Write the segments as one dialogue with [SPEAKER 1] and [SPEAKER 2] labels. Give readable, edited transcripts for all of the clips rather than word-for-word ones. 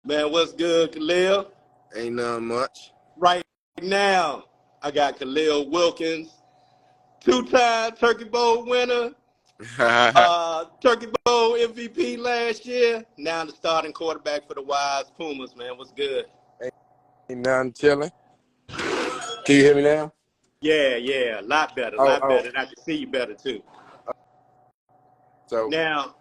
[SPEAKER 1] Man, what's good, Khalil?
[SPEAKER 2] Ain't nothing much.
[SPEAKER 1] Right now, I got Khalil Wilkins, two-time Turkey Bowl winner, Turkey Bowl MVP last year. Now the starting quarterback for the Wise Pumas. Man, what's good?
[SPEAKER 2] Ain't nothing chilling. Can you hear me now?
[SPEAKER 1] Yeah, a lot better, and I can see you better too.
[SPEAKER 2] So
[SPEAKER 1] Now,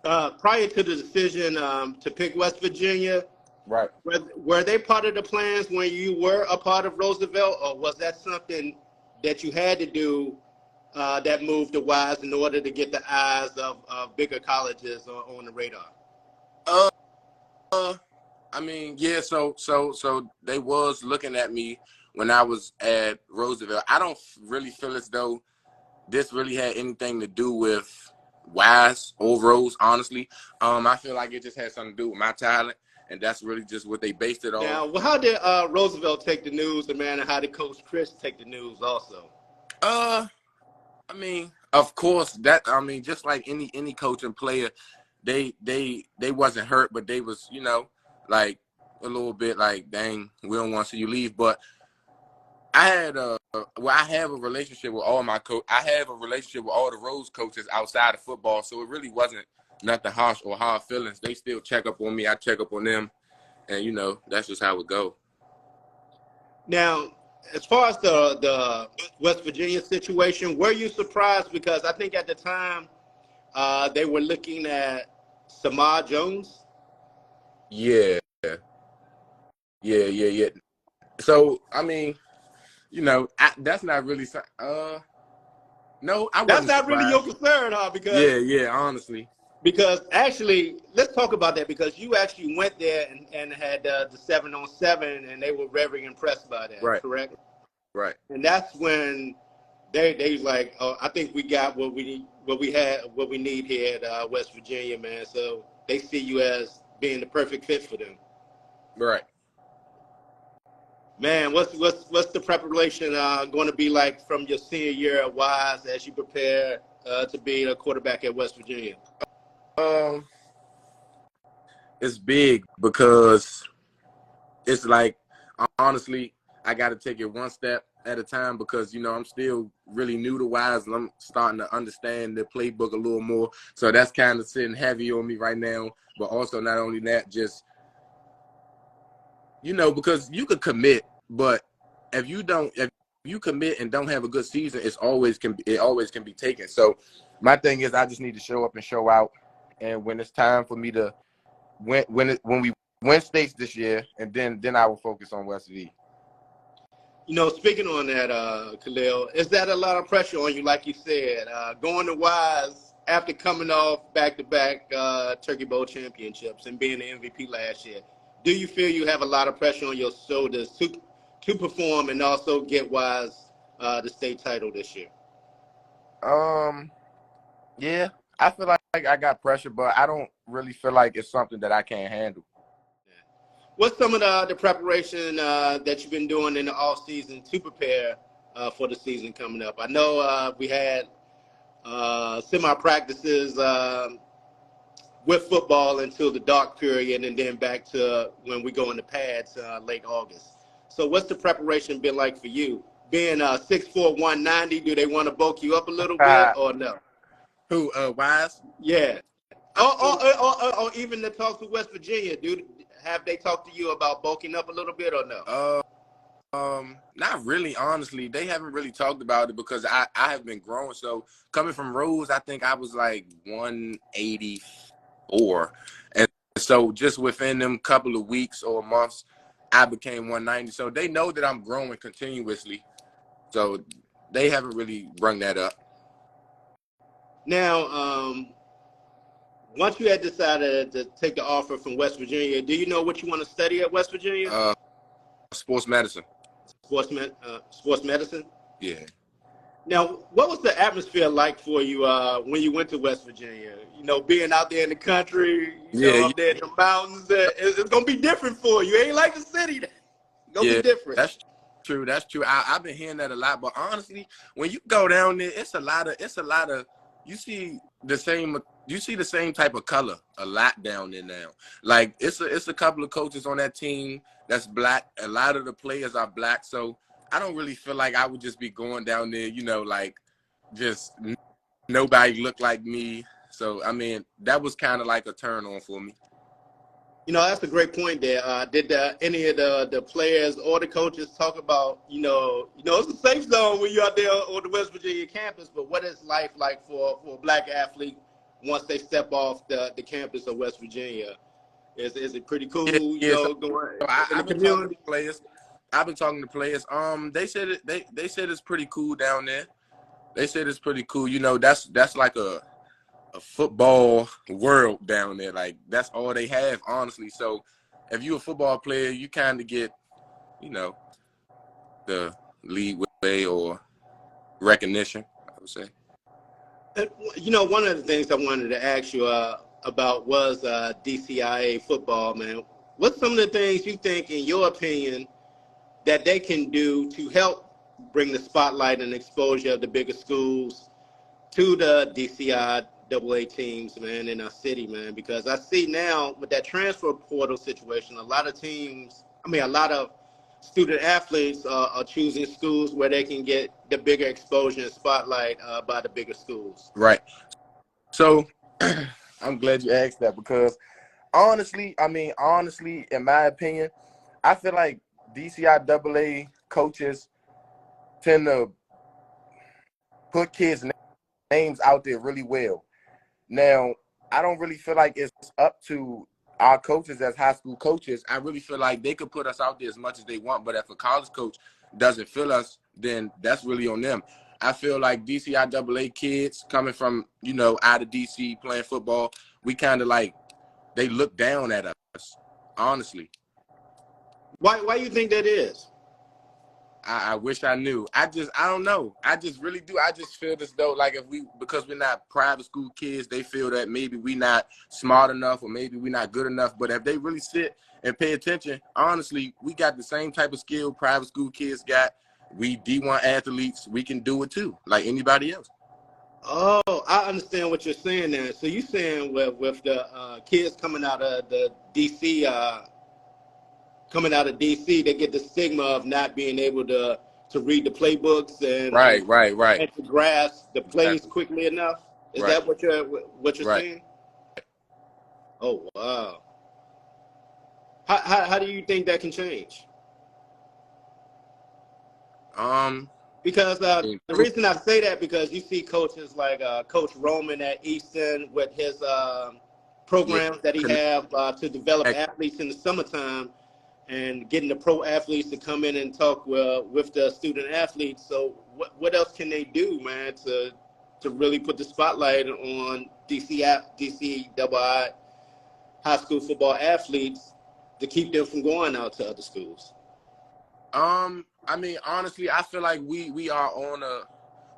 [SPEAKER 1] prior to the decision to pick West Virginia,
[SPEAKER 2] right.
[SPEAKER 1] were they part of the plans when you were a part of Roosevelt, or was that something that you had to do that moved to Wise in order to get the eyes of bigger colleges on the radar?
[SPEAKER 2] I mean, yeah. So they was looking at me when I was at Roosevelt. I don't really feel as though this really had anything to do with Wise or Rose. Honestly, I feel like it just had something to do with my talent. And that's really just what they based it on.
[SPEAKER 1] Now, well, how did Roosevelt take the news, and man, and how did Coach Chris take the news also?
[SPEAKER 2] I mean, of course, just like any coach and player, they wasn't hurt, but they was, like a little bit like, dang, we don't want to see you leave. But I had I have a relationship with all my I have a relationship with all the Rose coaches outside of football, so it really wasn't nothing harsh or hard feelings. They still check up on me. I check up on them. And, that's just how it go.
[SPEAKER 1] Now, as far as the West Virginia situation, were you surprised? Because I think at the time they were looking at Samar Jones.
[SPEAKER 2] Yeah. So, I mean, that's not really no, I wasn't
[SPEAKER 1] That's not
[SPEAKER 2] surprised.
[SPEAKER 1] really your concern, huh? Because
[SPEAKER 2] yeah, honestly.
[SPEAKER 1] Because actually, let's talk about that, because you actually went there and had the 7-on-7, and they were very impressed by that,
[SPEAKER 2] right?
[SPEAKER 1] Correct?
[SPEAKER 2] Right.
[SPEAKER 1] And that's when they like, oh, I think we got what we need here at West Virginia, man. So they see you as being the perfect fit for them.
[SPEAKER 2] Right.
[SPEAKER 1] Man, what's the preparation going to be like from your senior year at Wise as you prepare to be a quarterback at West Virginia?
[SPEAKER 2] It's big because it's like, honestly, I got to take it one step at a time because, I'm still really new to Wise and I'm starting to understand the playbook a little more. So that's kind of sitting heavy on me right now. But also not only that, just, because you could commit, but if you commit and don't have a good season, it always can be taken. So my thing is I just need to show up and show out. And when it's time for me to when we win states this year, and then I will focus on West V.
[SPEAKER 1] Speaking on that, Khalil, is that a lot of pressure on you, like you said, going to Wise after coming off back-to-back Turkey Bowl championships and being the MVP last year? Do you feel you have a lot of pressure on your shoulders to perform and also get Wise the state title this year?
[SPEAKER 2] Yeah, I feel like I got pressure, but I don't really feel like it's something that I can't handle.
[SPEAKER 1] What's some of the preparation that you've been doing in the off season to prepare for the season coming up? I know we had semi practices with football until the dark period, and then back to when we go into pads late August. So what's the preparation been like for you? Being 6'4", 190, do they want to bulk you up a little bit or no?
[SPEAKER 2] Who, Wise?
[SPEAKER 1] Yeah. Or even to talk to West Virginia, have they talked to you about bulking up a little bit or no?
[SPEAKER 2] Not really, honestly. They haven't really talked about it because I have been growing. So coming from Rose, I think I was like 184. And so just within them couple of weeks or months, I became 190. So they know that I'm growing continuously. So they haven't really brung that up.
[SPEAKER 1] Now, once you had decided to take the offer from West Virginia, do you know what you want to study at West Virginia?
[SPEAKER 2] Sports medicine.
[SPEAKER 1] Sports medicine?
[SPEAKER 2] Yeah.
[SPEAKER 1] Now, what was the atmosphere like for you when you went to West Virginia? Being out there in the country, up there in the mountains, it's going to be different for you. It ain't like the city. It's going to be different.
[SPEAKER 2] That's true. I've been hearing that a lot. But honestly, when you go down there, it's a lot of you see the same type of color a lot down there now. Like it's a couple of coaches on that team that's black. A lot of the players are black, so I don't really feel like I would just be going down there, like just nobody look like me. So I mean, that was kind of like a turn on for me.
[SPEAKER 1] That's a great point there. Did any of the players or the coaches talk about, it's a safe zone when you're out there on the West Virginia campus, but what is life like for a black athlete once they step off the campus of West Virginia? Is it pretty cool, going in the community?
[SPEAKER 2] I've been talking to players. They said they said it's pretty cool down there. They said it's pretty cool. That's like a football world down there. Like that's all they have, honestly. So if you're a football player, you kind of get, the lead way or recognition, I would say.
[SPEAKER 1] One of the things I wanted to ask you about was DCIA football, man. What's some of the things you think, in your opinion, that they can do to help bring the spotlight and exposure of the bigger schools to the DCIAA teams, man, in our city, man? Because I see now with that transfer portal situation, a lot of student athletes are choosing schools where they can get the bigger exposure and spotlight by the bigger schools.
[SPEAKER 2] Right. So I'm glad you asked that, because honestly, in my opinion, I feel like DCIAA coaches tend to put kids' names out there really well. Now, I don't really feel like it's up to our coaches as high school coaches. I really feel like they could put us out there as much as they want, but if a college coach doesn't feel us, then that's really on them. I feel like DCIAA kids coming from, out of DC playing football, we kind of like, they look down at us, honestly.
[SPEAKER 1] Why you think that is?
[SPEAKER 2] I wish I knew. I don't know. I just really do. I just feel as though, like, because we're not private school kids, they feel that maybe we're not smart enough or maybe we're not good enough. But if they really sit and pay attention, honestly, we got the same type of skill private school kids got. We D1 athletes, we can do it too, like anybody else.
[SPEAKER 1] Oh, I understand what you're saying there. So you're saying with the kids coming out of the DC, they get the stigma of not being able to read the playbooks and and to grasp the plays quickly enough. Is that what you're saying? Oh wow. How do you think that can change? Because the reason I say that, because you see coaches like Coach Roman at Easton with his programs that he have to develop athletes in the summertime, and getting the pro athletes to come in and talk with the student athletes. So what else can they do, man, to really put the spotlight on DCII high school football athletes to keep them from going out to other schools?
[SPEAKER 2] Honestly, I feel like we are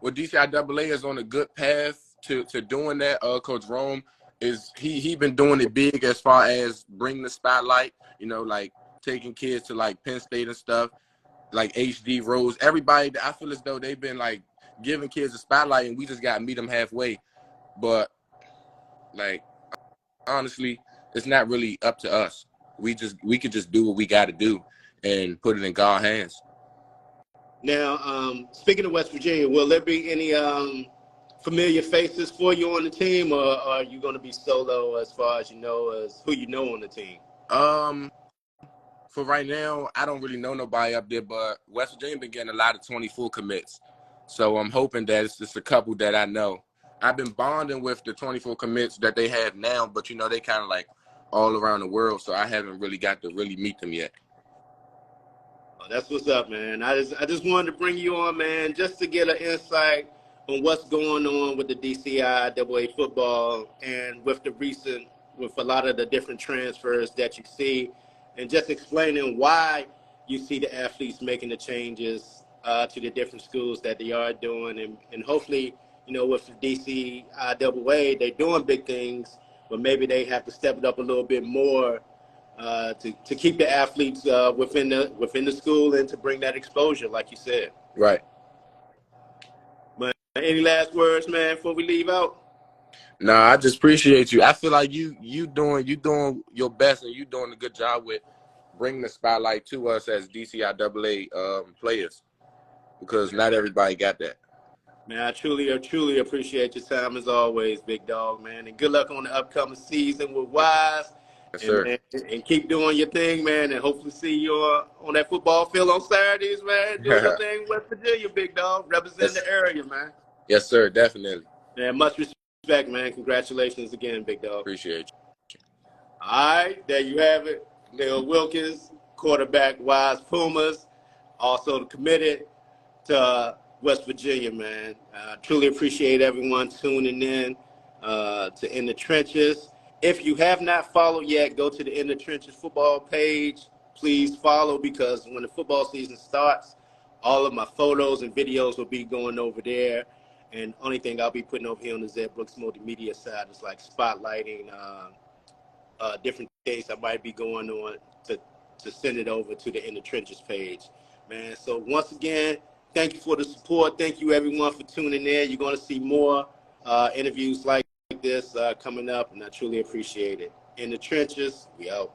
[SPEAKER 2] DCIAA is on a good path to doing that. Coach Rome he been doing it big as far as bringing the spotlight, like taking kids to like Penn State and stuff, like HD Rose. Everybody, I feel as though they've been like giving kids a spotlight, and we just got to meet them halfway. But like, honestly, it's not really up to us. We could just do what we got to do and put it in God's hands.
[SPEAKER 1] Now, speaking of West Virginia, will there be any familiar faces for you on the team, or are you going to be solo as far as as who you know on the team?
[SPEAKER 2] For right now, I don't really know nobody up there, but West Virginia been getting a lot of 24 commits. So I'm hoping that it's just a couple that I know. I've been bonding with the 24 commits that they have now, but they kind of like all around the world, so I haven't really got to really meet them yet.
[SPEAKER 1] Oh, that's what's up, man. I just wanted to bring you on, man, just to get an insight on what's going on with the DCIAA football and with a lot of the different transfers that you see, and just explaining why you see the athletes making the changes to the different schools that they are doing. And hopefully, with the DCIAA, they're doing big things, but maybe they have to step it up a little bit more to keep the athletes within the school and to bring that exposure, like you said.
[SPEAKER 2] Right.
[SPEAKER 1] But Any last words, man, before we leave out?
[SPEAKER 2] Nah, I just appreciate you. I feel like you doing your best, and you doing a good job with bringing the spotlight to us as DCIAA players, because not everybody got that.
[SPEAKER 1] Man, I truly appreciate your time as always, big dog, man. And good luck on the upcoming season with Wise.
[SPEAKER 2] Yes,
[SPEAKER 1] And
[SPEAKER 2] sir.
[SPEAKER 1] man, and keep doing your thing, man. And hopefully see you on that football field on Saturdays, man. Doing your thing in West Virginia, big dog. Representing the area, man.
[SPEAKER 2] Yes, sir. Definitely.
[SPEAKER 1] Man, much respect, man. Congratulations again, big dog.
[SPEAKER 2] Appreciate you.
[SPEAKER 1] All right, there you have it. Lil Wilkins, quarterback, Wise Pumas. Also committed to West Virginia, man. Truly appreciate everyone tuning in to In the Trenches. If you have not followed yet, go to the In the Trenches football page. Please follow, because when the football season starts, all of my photos and videos will be going over there. And only thing I'll be putting over here on the Zed Brooks Multimedia side is like spotlighting different things I might be going on to send it over to the In the Trenches page, man. So once again, thank you for the support. Thank you, everyone, for tuning in. You're going to see more interviews like this coming up, and I truly appreciate it. In the Trenches, we out.